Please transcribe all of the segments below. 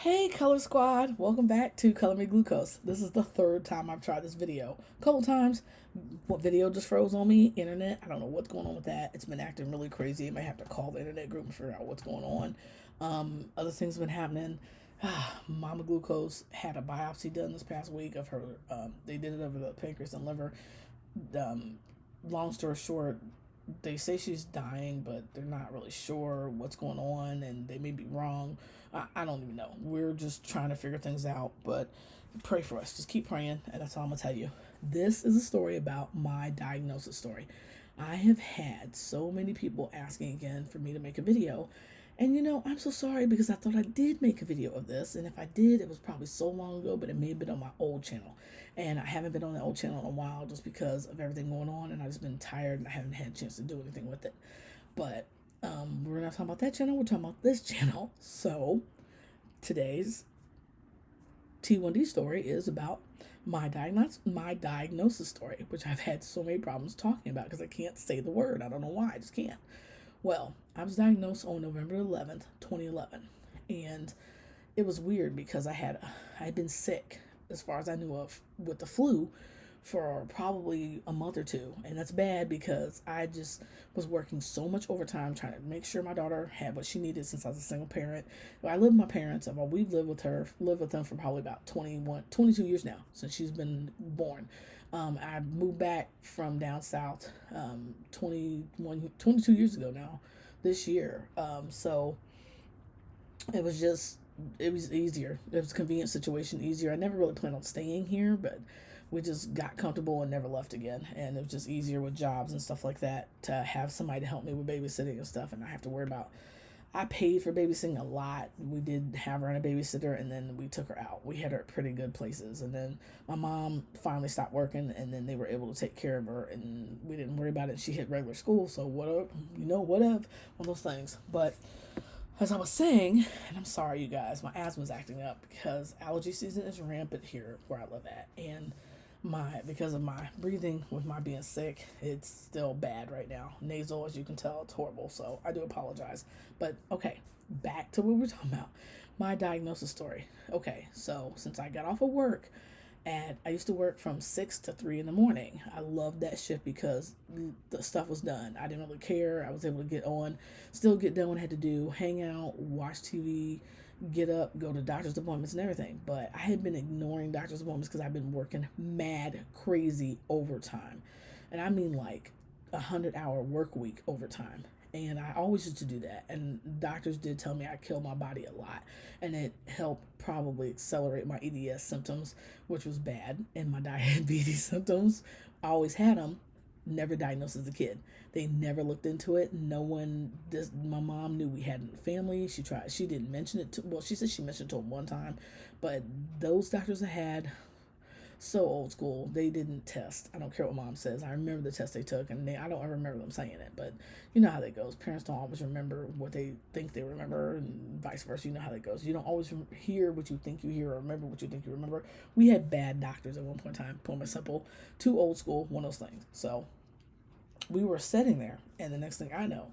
Hey Color Squad, welcome back to ColorMeGlucose. This is the third time I've tried this video. A couple times, what video just froze on me, internet. I don't know what's going on with that. It's been acting really crazy. I may have to call the internet group and figure out what's going on. Other things have been happening. Mama Glucose had a biopsy done this past week of her. They did it over the pancreas and liver. Um, Long story short, they say she's dying, but they're not really sure what's going on, and they may be wrong. I don't even know. We're just trying to figure things out, but pray for us. Just keep praying, and that's all I'm gonna tell you. This is a story about my diagnosis story. I have had so many people asking again for me to make a video, and I'm so sorry because I thought I did make a video of this, and if I did, it was probably so long ago, but it may have been on my old channel. And I haven't been on the old channel in a while just because of everything going on, and I've just been tired and I haven't had a chance to do anything with it. But we're not talking about that channel, we're talking about this channel. So today's T1D story is about my diagnosis story, which I've had so many problems talking about because I can't say the word. I don't know why, I just can't. Well, I was diagnosed on November 11th, 2011, and it was weird because I had been sick, as far as I knew of, with the flu for probably a month or two, and that's bad because I just was working so much overtime trying to make sure my daughter had what she needed since I was a single parent. I live with my parents. We've lived with them for probably about 22 years now since she's been born. I moved back from down south 22 years ago now, this year. So it was just, it was easier. It was a convenient situation, easier. I never really planned on staying here, but we just got comfortable and never left again. And it was just easier with jobs and stuff like that to have somebody to help me with babysitting and stuff, and not have to worry about. I paid for babysitting a lot. We did have her on a babysitter, and then we took her out. We had her at pretty good places, and then my mom finally stopped working, and then they were able to take care of her, and we didn't worry about it. She hit regular school, so whatever, whatever, one of those things. But as I was saying, and I'm sorry, you guys, my asthma's acting up because allergy season is rampant here where I live at, and because of my breathing with my being sick, it's still bad right now. Nasal, as you can tell, it's horrible. So I do apologize. But okay, back to what we're talking about. My diagnosis story. Okay, so since I got off of work, and I used to work from 6 to 3 in the morning. I loved that shift because the stuff was done. I didn't really care. I was able to get on, still get done what I had to do, hang out, watch TV, get up, go to doctor's appointments and everything. But I had been ignoring doctor's appointments because I've been working mad, crazy overtime. And I mean like 100-hour work week overtime. And I always used to do that. And doctors did tell me I killed my body a lot. And it helped probably accelerate my EDS symptoms, which was bad. And my diabetes symptoms, I always had them, never diagnosed as a kid. They never looked into it. No one, my mom knew we had a family. She didn't mention it she said she mentioned it to him one time, but those doctors I had, so old school, they didn't test. I don't care what mom says. I remember the test they took, and I don't ever remember them saying it, but you know how that goes. Parents don't always remember what they think they remember, and vice versa. You know how that goes. You don't always hear what you think you hear or remember what you think you remember. We had bad doctors at one point in time, plain and simple. Too old school, one of those things. So we were sitting there, and the next thing I know,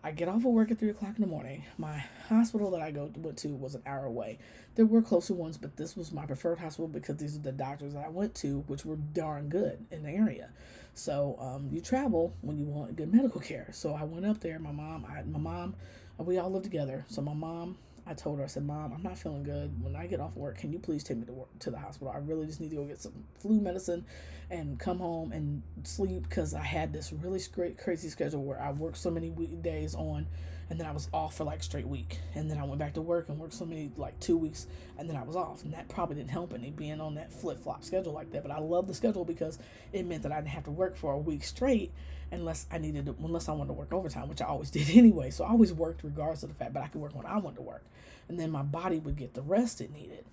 I get off of work at 3 o'clock in the morning. My hospital that I went to was an hour away. There were closer ones, but this was my preferred hospital because these are the doctors that I went to, which were darn good in the area. So you travel when you want good medical care. So I went up there. My mom, we all lived together. So my mom, I told her, I said, Mom, I'm not feeling good. When I get off work, can you please take me to the hospital? I really just need to go get some flu medicine and come home and sleep because I had this really great, crazy schedule where I worked so many weekdays on, and then I was off for like straight week. And then I went back to work and worked so many, like 2 weeks, and then I was off. And that probably didn't help any being on that flip-flop schedule like that. But I love the schedule because it meant that I didn't have to work for a week straight unless I wanted to work overtime, which I always did anyway. So I always worked regardless of the fact, but I could work when I wanted to work. And then my body would get the rest it needed.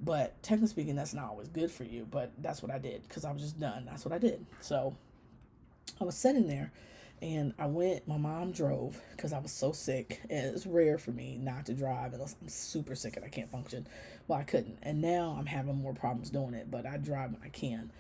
But technically speaking, that's not always good for you. But that's what I did because I was just done. That's what I did. So I was sitting there and I went, my mom drove because I was so sick. And it's rare for me not to drive unless I'm super sick and I can't function. Well, I couldn't. And now I'm having more problems doing it, but I drive when I can.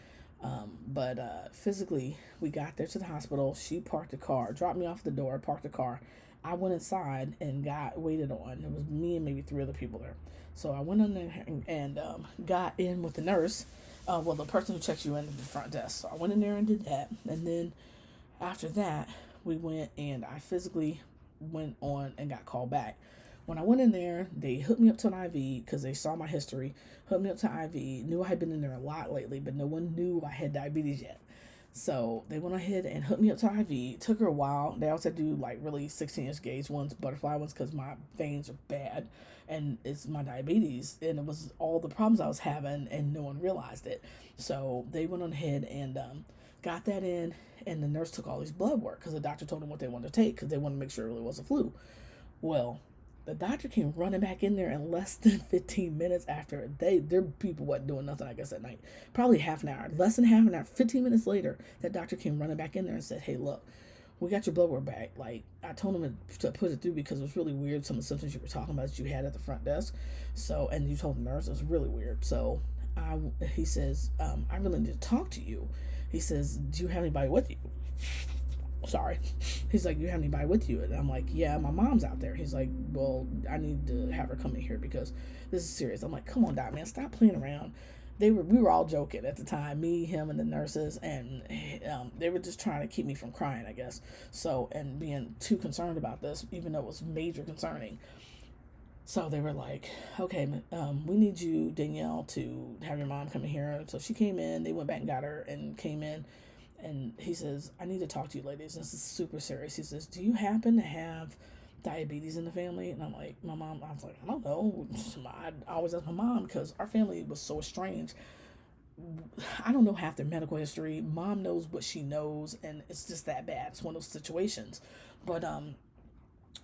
But physically, we got there to the hospital. She parked the car, dropped me off the door, parked the car I went inside and got waited on. It was me and maybe three other people there. So I went in there and got in with the nurse. Well, the person who checks you in at the front desk. So I went in there and did that. And then after that, we went and I physically went on and got called back. When I went in there, they hooked me up to an IV because they saw my history, hooked me up to IV, knew I had been in there a lot lately, but no one knew I had diabetes yet. So they went ahead and hooked me up to IV. Took her a while. They also do like really 16-inch gauge ones, butterfly ones, because my veins are bad and it's my diabetes. And it was all the problems I was having and no one realized it. So they went on ahead and got that in. And the nurse took all these blood work because the doctor told them what they wanted to take because they wanted to make sure it really was a flu. Well, the doctor came running back in there in less than 15 minutes after their people wasn't doing nothing, I guess, that night. Probably half an hour, less than half an hour, 15 minutes later, that doctor came running back in there and said, hey, look, we got your blood work back. Like, I told him to put it through because it was really weird, some of the symptoms you were talking about that you had at the front desk. So, and you told the nurse, it was really weird. So, he says, I really need to talk to you. He says, do you have anybody with you? Sorry. He's like, you have anybody with you? And I'm like, yeah, my mom's out there. He's like, well, I need to have her come in here because this is serious. I'm like, come on, Doc, man, stop playing around. We were all joking at the time, me, him, and the nurses, and they were just trying to keep me from crying, I guess. So, and being too concerned about this, even though it was major concerning. So they were like, okay, we need you, Danielle, to have your mom come in here. So she came in, they went back and got her and came in. And he says, I need to talk to you ladies. This is super serious. He says, do you happen to have diabetes in the family? And I'm like, my mom, I was like, I don't know. I always ask my mom because our family was so estranged. I don't know half their medical history. Mom knows what she knows, and it's just that bad. It's one of those situations. But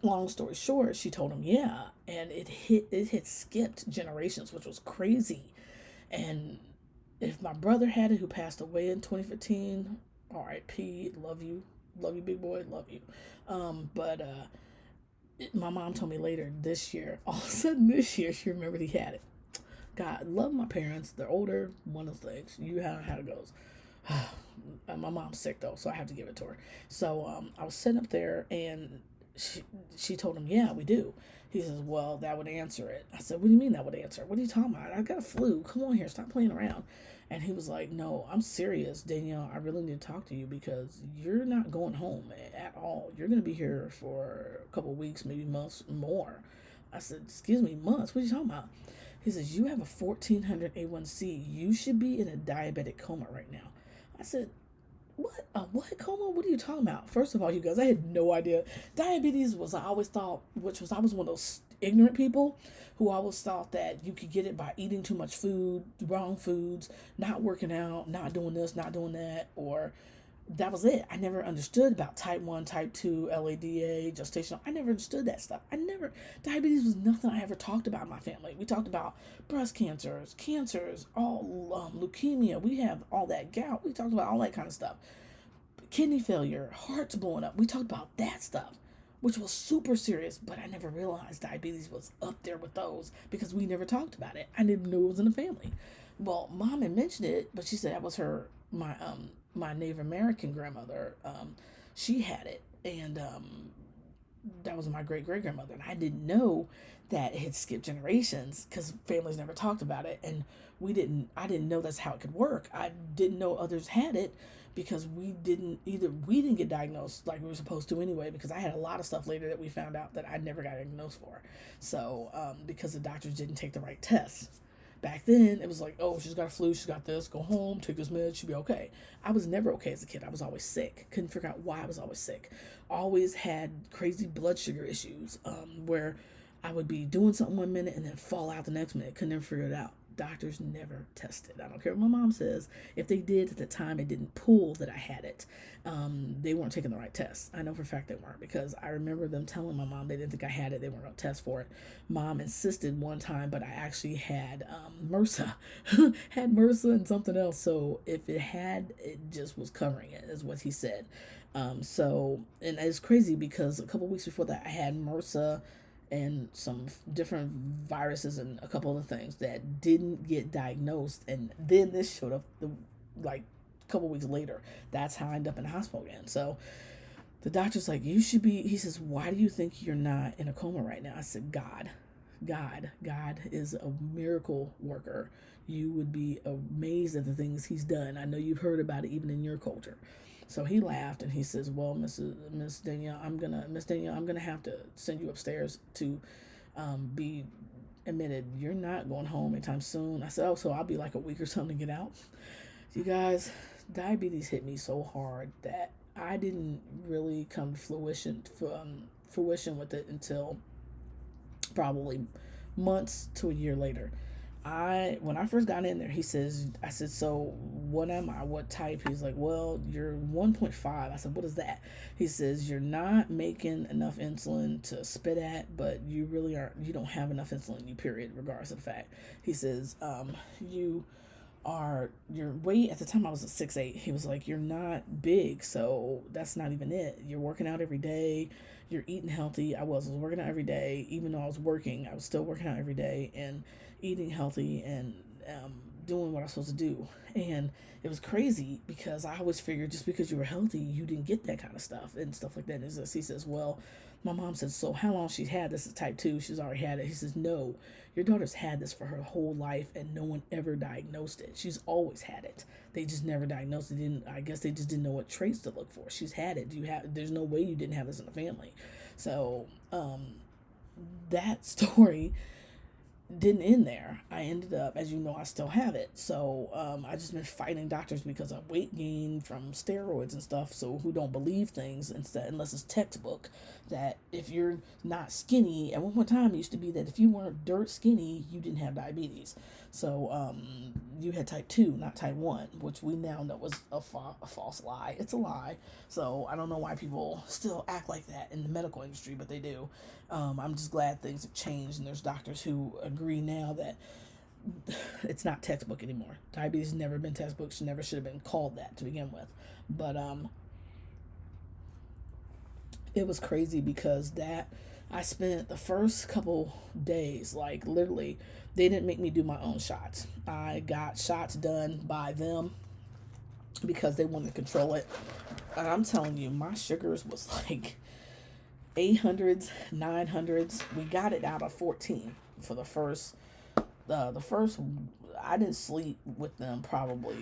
long story short, she told him, yeah, and it had skipped generations, which was crazy. And if my brother had it, who passed away in 2015, R.I.P. Love you, big boy, love you. But my mom told me later this year, all of a sudden this year, she remembered he had it. God, love my parents. They're older. One of the things. You know how it goes. My mom's sick though, so I have to give it to her. So I was sitting up there, and she told him, yeah, we do. He says, well, that would answer it. I said, what do you mean that would answer it? What are you talking about? I got a flu. Come on here. Stop playing around. And he was like, no, I'm serious, Danielle. I really need to talk to you because you're not going home at all. You're going to be here for a couple of weeks, maybe months more. I said, excuse me, months? What are you talking about? He says, you have a 1400 A1C. You should be in a diabetic coma right now. I said, what? What coma? What are you talking about? First of all, you guys, I had no idea. Diabetes was, I always thought, I was one of those ignorant people who always thought that you could get it by eating too much food, wrong foods, not working out, not doing this, not doing that, or that was it. I never understood about type 1, type 2, LADA, gestational. I never understood that stuff. Diabetes was nothing I ever talked about in my family. We talked about breast cancers, all leukemia. We have all that gout. We talked about all that kind of stuff. Kidney failure, hearts blowing up. We talked about that stuff, which was super serious, but I never realized diabetes was up there with those because we never talked about it. I didn't know it was in the family. Well, mom had mentioned it, but she said that was my Native American grandmother. She had it, and that was my great grandmother, and I didn't know that it had skipped generations because families never talked about it, and I didn't know that's how it could work. I didn't know others had it because we didn't get diagnosed like we were supposed to anyway, because I had a lot of stuff later that we found out that I never got diagnosed for. So because the doctors didn't take the right tests. Back then, it was like, oh, she's got a flu, she's got this, go home, take this med, she'll be okay. I was never okay as a kid. I was always sick. Couldn't figure out why I was always sick. Always had crazy blood sugar issues where I would be doing something one minute and then fall out the next minute. Couldn't never figure it out. Doctors never tested. I don't care what my mom says. If they did at the time, it didn't pull that I had it. They weren't taking the right tests. I know for a fact they weren't, because I remember them telling my mom they didn't think I had it. They weren't going to test for it. Mom insisted one time, but I actually had MRSA. Had MRSA and something else. So if it had, it just was covering it, is what he said. And it's crazy because a couple weeks before that, I had MRSA and some different viruses and a couple of things that didn't get diagnosed. And then this showed up a couple weeks later. That's how I ended up in the hospital again. So The doctor's like, you should be, he says, why do you think you're not in a coma right now? I said, God is a miracle worker. You would be amazed at the things he's done. I know you've heard about it even in your culture. So he laughed and he says, well, Miss Danielle, Miss Danielle, I'm gonna have to send you upstairs to be admitted. You're not going home anytime soon. I said, oh, so I'll be like a week or something to get out. You guys, diabetes hit me so hard that I didn't really come to fruition with it until probably months to a year later. When I first got in there, I said, so what am I? What type? He's like, well, you're 1.5. I said, what is that? He says, you're not making enough insulin to spit at, but you really aren't, you don't have enough insulin in you, period, regardless of the fact. He says, your weight at the time I was at 6'8". He was like, you're not big, so that's not even it. You're working out every day, you're eating healthy. I was working out every day. Even though I was working, I was still working out every day and eating healthy and doing what I was supposed to do. And it was crazy because I always figured just because you were healthy, you didn't get that kind of stuff and stuff like that. And he says, well, my mom said, so how long she's had this is type 2? She's already had it. He says, no, your daughter's had this for her whole life and no one ever diagnosed it. She's always had it. They just never diagnosed it. I guess they just didn't know what traits to look for. She's had it. There's no way you didn't have this in the family. So that story didn't end there. I ended up, as you know, I still have it. So I just been fighting doctors because of weight gain from steroids and stuff. So who don't believe things unless it's textbook, that if you're not skinny, at one point in time it used to be that if you weren't dirt skinny, you didn't have diabetes. So you had type 2, not type 1, which we now know was a false lie. It's a lie. So I don't know why people still act like that in the medical industry, but they do. I'm just glad things have changed, and there's doctors who agree now that it's not textbook anymore. Diabetes has never been textbook. Never should have been called that to begin with. But it was crazy because I spent the first couple days, like literally, they didn't make me do my own shots. I got shots done by them because they wanted to control it. And I'm telling you, my sugars was like 800s, 900s. We got it out of 14 for the first. I didn't sleep with them probably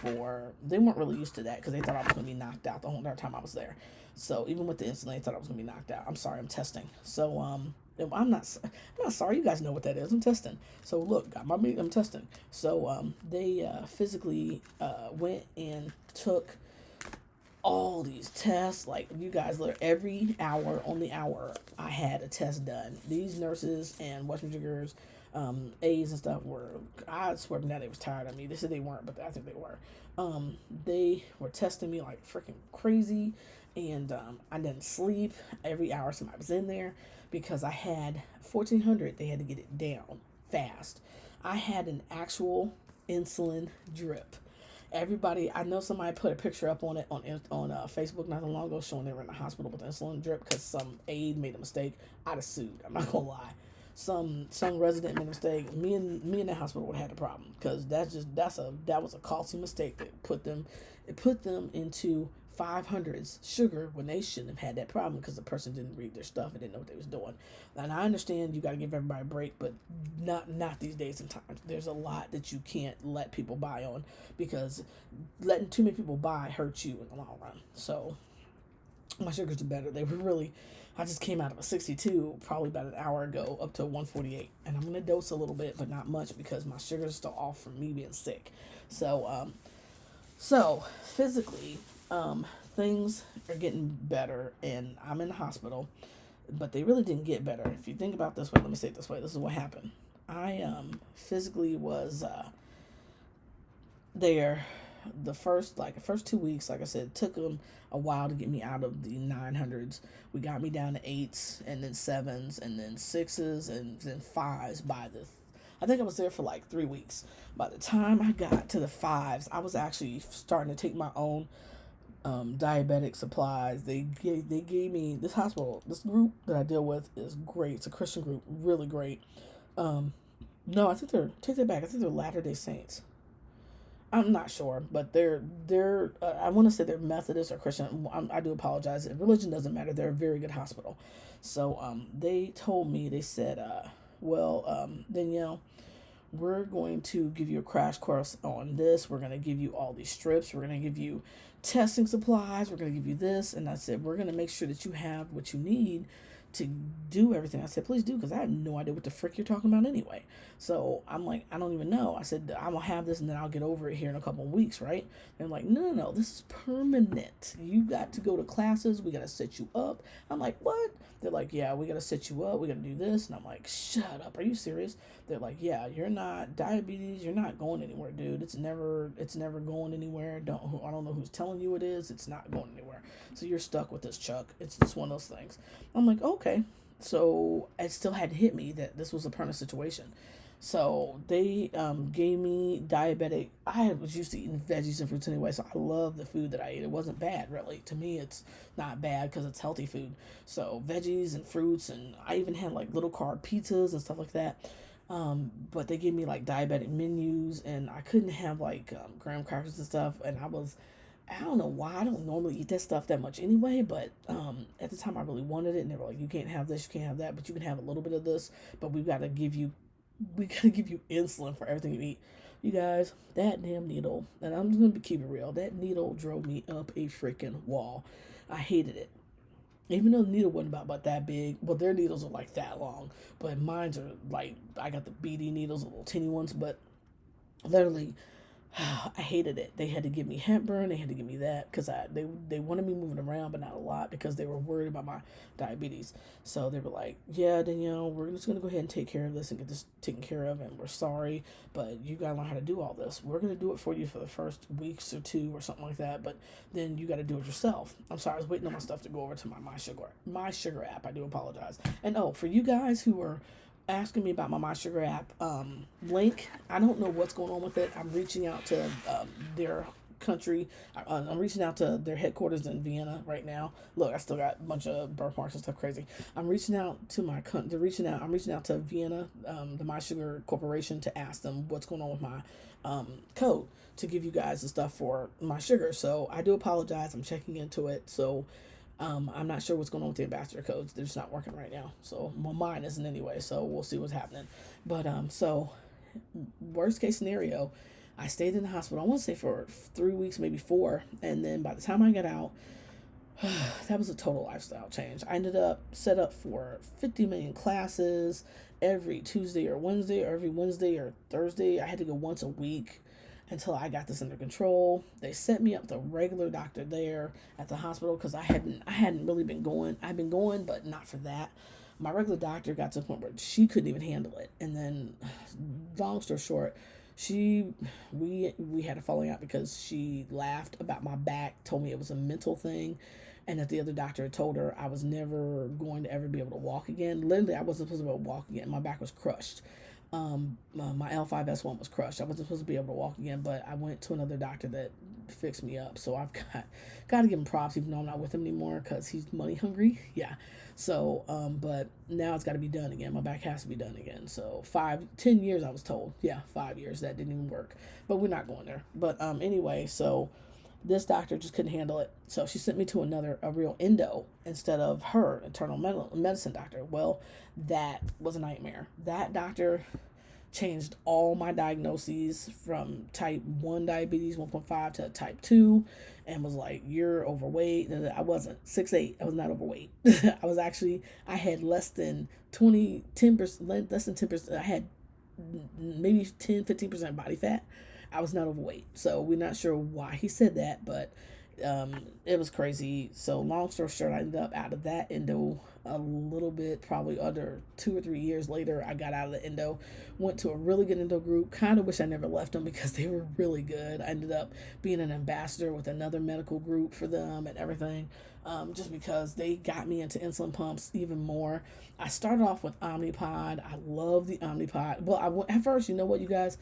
they weren't really used to that because they thought I was going to be knocked out the whole entire time I was there. So even with the insulin, they thought I was going to be knocked out. I'm sorry, I'm testing. So I'm not sorry. You guys know what that is. I'm testing. So look, got my meat. I'm testing. So they physically went and took all these tests. Like, you guys, every hour on the hour, I had a test done. These nurses and Western Jiggers, A's and stuff I swear now they was tired of me. They said they weren't, but I think they were. They were testing me like freaking crazy, and I didn't sleep. Every hour somebody was in there because I had 1400. They had to get it down fast. I had an actual insulin drip. Everybody, I know somebody put a picture up on it on Facebook not long ago showing they were in the hospital with insulin drip because some aide made a mistake. I'd have sued. I'm not gonna lie. Some resident made a mistake. Me and the hospital would have had a problem because that was a costly mistake that put them into 500s sugar when they shouldn't have had that problem because the person didn't read their stuff and didn't know what they was doing. And I understand you got to give everybody a break, but not these days and times. There's a lot that you can't let people buy on because letting too many people buy hurts you in the long run. So my sugars are better. They were really, I just came out of a 62 probably about an hour ago up to 148, and I'm gonna dose a little bit but not much because my sugars are still off from me being sick. So physically, things are getting better, and I'm in the hospital, but they really didn't get better. If you think about this way, let me say it this way. This is what happened. I physically was there the first 2 weeks. Like I said, it took them a while to get me out of the 900s. We got me down to 8s and then 7s and then 6s and then 5s I think I was there for like 3 weeks. By the time I got to the 5s, I was actually starting to take my own diabetic supplies. They gave me this group that I deal with is great. It's a Christian group, really great. No, I think take that back. I think they're Latter-day Saints. I'm not sure, but they're I want to say they're Methodist or Christian. I do apologize. Religion doesn't matter. They're a very good hospital. So they told me, they said, well, Danielle, we're going to give you a crash course on this. We're going to give you all these strips. We're going to give you testing supplies. We're going to give you this. And I said, we're going to make sure that you have what you need to do everything. I said, please do, because I had no idea what the frick you're talking about anyway. So I'm like, I don't even know. I said, I'm going to have this and then I'll get over it here in a couple of weeks, right? They're like, no, this is permanent. You got to go to classes. We got to set you up. I'm like, what? They're like, yeah, we got to set you up. We got to do this. And I'm like, shut up. Are you serious? They're like, yeah, you're not diabetes. You're not going anywhere, dude. It's never going anywhere. I don't know who's telling you it is. It's not going anywhere. So you're stuck with this, Chuck. It's just one of those things. I'm like, okay. So it still hadn't hit me that this was a permanent situation. So they gave me diabetic. I was used to eating veggies and fruits anyway, so I love the food that I ate. It wasn't bad, really. To me, it's not bad because it's healthy food. So veggies and fruits, and I even had like little carb pizzas and stuff like that. But they gave me like diabetic menus, and I couldn't have like graham crackers and stuff. And I don't know why. I don't normally eat that stuff that much anyway, but at the time I really wanted it, and they were like, you can't have this, you can't have that, but you can have a little bit of this, but we gotta give you insulin for everything you eat. You guys, that damn needle, and I'm just gonna keep it real, that needle drove me up a freaking wall. I hated it. Even though the needle wasn't about that big, well, their needles are like that long, but mine's are like, I got the BD needles, the little teeny ones, but literally I hated it. They had to give me heartburn. They had to give me that because they wanted me moving around, but not a lot because they were worried about my diabetes. So they were like, "Yeah, Danielle, we're just gonna go ahead and take care of this and get this taken care of, and we're sorry, but you gotta learn how to do all this. We're gonna do it for you for the first weeks or two or something like that, but then you got to do it yourself." I'm sorry, I was waiting on my stuff to go over to my sugar app. I do apologize. And oh, for you guys who are asking me about my sugar app link, I don't know what's going on with it. I'm reaching out to their country. I'm reaching out to their headquarters in Vienna right now. Look, I still got a bunch of birthmarks and stuff crazy. I'm reaching out to I'm reaching out to Vienna, the My Sugar Corporation, to ask them what's going on with my code to give you guys the stuff for my sugar. So I do apologize. I'm checking into it. So I'm not sure what's going on with the ambassador codes. They're just not working right now. So, well, mine isn't anyway. So we'll see what's happening. But so worst case scenario, I stayed in the hospital. I want to say for 3 weeks, maybe 4. And then by the time I got out, that was a total lifestyle change. I ended up set up for 50 million classes every Tuesday or Wednesday, or every Wednesday or Thursday. I had to go once a week until I got this under control. They set me up with a regular doctor there at the hospital because I hadn't really been going. I've been going, but not for that. My regular doctor got to the point where she couldn't even handle it. And then, long story short, we had a falling out because she laughed about my back, told me it was a mental thing, and that the other doctor had told her I was never going to ever be able to walk again. Literally, I wasn't supposed to be able to walk again. My back was crushed. My L5S1 was crushed. I wasn't supposed to be able to walk again, but I went to another doctor that fixed me up. So I've got to give him props, even though I'm not with him anymore because he's money hungry. Yeah. So, but now it's got to be done again. My back has to be done again. So 10 years I was told. Yeah, 5 years. That didn't even work. But we're not going there. But anyway, so this doctor just couldn't handle it. So she sent me to a real endo instead of her internal medicine doctor. Well, that was a nightmare. That doctor changed all my diagnoses from type 1 diabetes 1.5 to type 2 and was like, you're overweight. And I wasn't 6'8". I was not overweight. I had less than 10%, less than 10%. I had maybe 10-15% body fat. I was not overweight. So we're not sure why he said that, but it was crazy. So long story short, I ended up out of that endo a little bit, probably under 2 or 3 years later. I got out of the endo, went to a really good endo group. Kind of wish I never left them because they were really good. I ended up being an ambassador with another medical group for them and everything, just because they got me into insulin pumps even more. I started off with Omnipod. I love the Omnipod. Well, at first, you know what, you guys?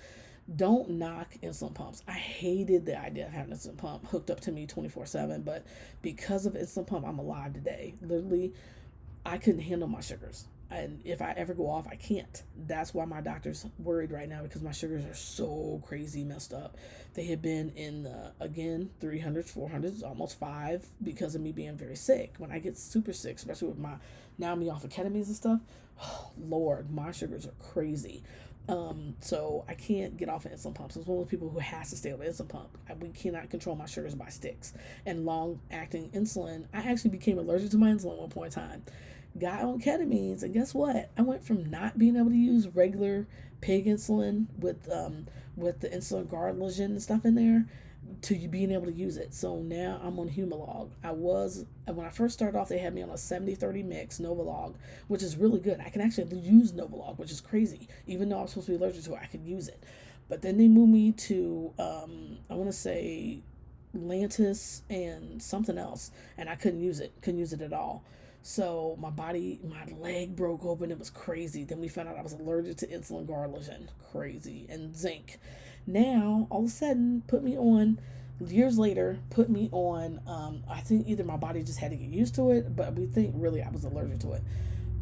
Don't knock insulin pumps. I hated the idea of having an insulin pump hooked up to me 24/7, but because of insulin pump, I'm alive today. Literally, I couldn't handle my sugars. And if I ever go off, I can't. That's why my doctor's worried right now, because my sugars are so crazy messed up. They have been in the, again, 300s, 400s, almost 5, because of me being very sick. When I get super sick, especially with my, now me off of ketamines and stuff, oh, Lord, my sugars are crazy. So I can't get off of insulin pumps. I was one of the people who has to stay on the insulin pump. We cannot control my sugars by sticks. And long acting insulin, I actually became allergic to my insulin at one point in time. Got on ketamines, and guess what? I went from not being able to use regular pig insulin with the insulin cartilage and stuff in there, to you being able to use it. So now I'm on Humalog. I was, when I first started off, they had me on a 70-30 mix Novolog, which is really good. I can actually use Novolog, which is crazy. Even though I'm supposed to be allergic to it, I could use it. But then they moved me to, I want to say Lantus and something else, and I couldn't use it at all. So my body, my leg broke open. It was crazy. Then we found out I was allergic to insulin garligen, crazy, and zinc. Now, all of a sudden, put me on, years later, put me on, I think either my body just had to get used to it, but we think really I was allergic to it.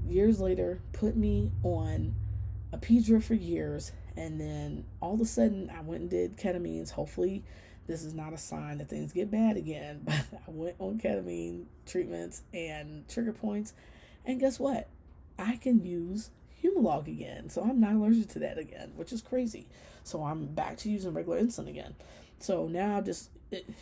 Years later, put me on Apidra for years, and then all of a sudden, I went and did ketamines. Hopefully, this is not a sign that things get bad again, but I went on ketamine treatments and trigger points, and guess what? I can use Humalog again, so I'm not allergic to that again, which is crazy. So I'm back to using regular insulin again. So now just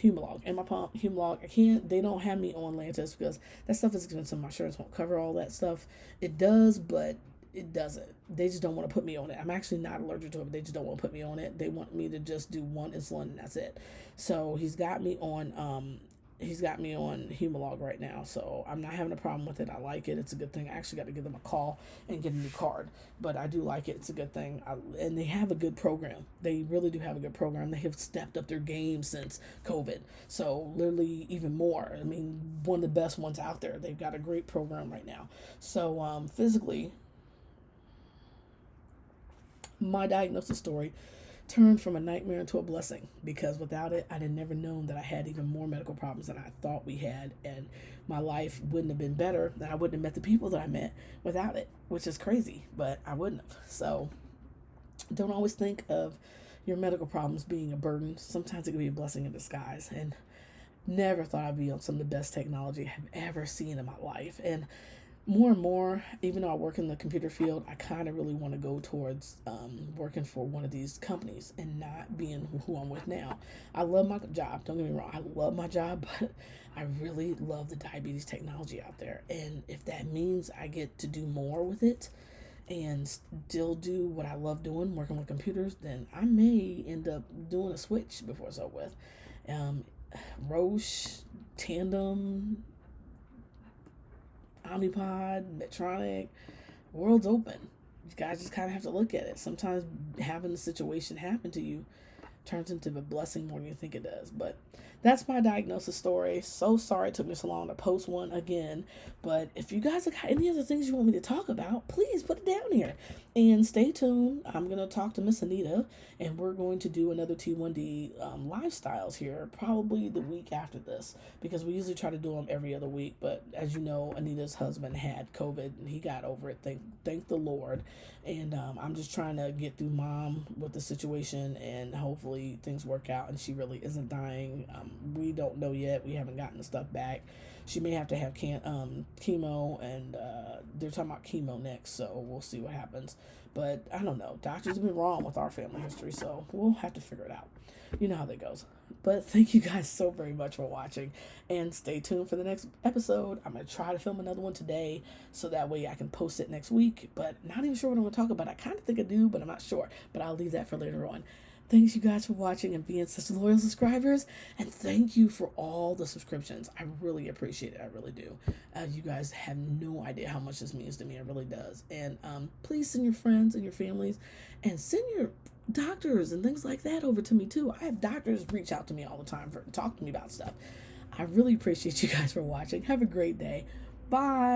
Humalog and my pump, Humalog. I can't. They don't have me on Lantus because that stuff is expensive. My insurance won't cover all that stuff. It does, but it doesn't. They just don't want to put me on it. I'm actually not allergic to it, but they just don't want to put me on it. They want me to just do one insulin and that's it. So he's got me on Humalog right now. So I'm not having a problem with it. I like it. It's a good thing. I actually got to give them a call and get a new card, but I do like it. It's a good thing. And they have a good program. They really do have a good program. They have stepped up their game since COVID. So literally even more. I mean, one of the best ones out there. They've got a great program right now. So physically, my diagnosis story turned from a nightmare into a blessing, because without it, I'd have never known that I had even more medical problems than I thought we had, and my life wouldn't have been better, and I wouldn't have met the people that I met without it, which is crazy, but I wouldn't have. So don't always think of your medical problems being a burden. Sometimes it can be a blessing in disguise, and never thought I'd be on some of the best technology I've ever seen in my life. And more, even though I work in the computer field, I kind of really want to go towards working for one of these companies and not being who I'm with now. I love my job. Don't get me wrong. I love my job, but I really love the diabetes technology out there. And if that means I get to do more with it and still do what I love doing, working with computers, then I may end up doing a switch before it's over with. Roche, Tandem, Omnipod, Medtronic, world's open. You guys just kind of have to look at it. Sometimes having a situation happen to you turns into a blessing more than you think it does. But that's my diagnosis story. So sorry it took me so long to post one again. But if you guys have got any other things you want me to talk about, please put it down here. And stay tuned. I'm going to talk to Miss Anita, and we're going to do another T1D lifestyles here, probably the week after this, because we usually try to do them every other week. But as you know, Anita's husband had COVID, and he got over it. Thank the Lord. And I'm just trying to get through Mom with the situation, and hopefully things work out and she really isn't dying. We don't know yet. We haven't gotten the stuff back. She may have to have chemo, and they're talking about chemo next, so we'll see what happens. But I don't know. Doctors have been wrong with our family history, so we'll have to figure it out. You know how that goes. But thank you guys so very much for watching, and stay tuned for the next episode. I'm going to try to film another one today, so that way I can post it next week, but not even sure what I'm going to talk about. I kind of think I do, but I'm not sure, but I'll leave that for later on. Thanks you guys for watching and being such loyal subscribers, and thank you for all the subscriptions. I really appreciate it. I really do. You guys have no idea how much this means to me. It really does. And please send your friends and your families, and send your doctors and things like that over to me too. I have doctors reach out to me all the time for talk to me about stuff. I really appreciate you guys for watching. Have a great day. Bye.